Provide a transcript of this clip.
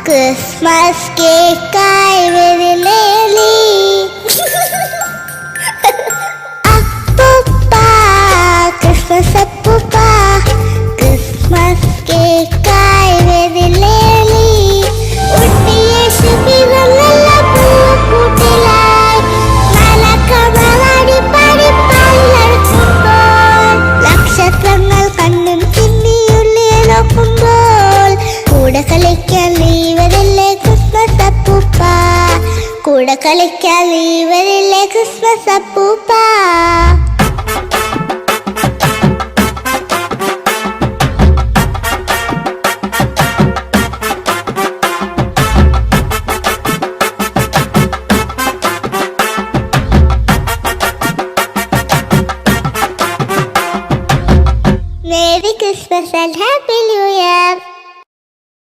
Christmas കേക്കായി വരില്ലേലി അപ്പൂപ്പ Christmas അപ്പൂപ്പ Christmas കേക്കായി വരില്ലേലി ഉണ്ണിയേശു പിറന്നല്ല പൂക്കൂട്ടിലായി മലക്കമലാടി പാടി പാടിലടുക്കുമ്പോൾ നക്ഷത്രങ്ങൾ കണ്ണും ചിമ്മിയുള്ളിൽ നോക്കുമ്പോൾ കൂടെ കളിക്കാൻ നീവരില്ലേ ക്രിസ്മസ് അപ്പൂപ്പ കൂടെ കളിക്കാൻ നീവരില്ലേ ക്രിസ്മസ് അപ്പൂപ്പ Merry Christmas and Happy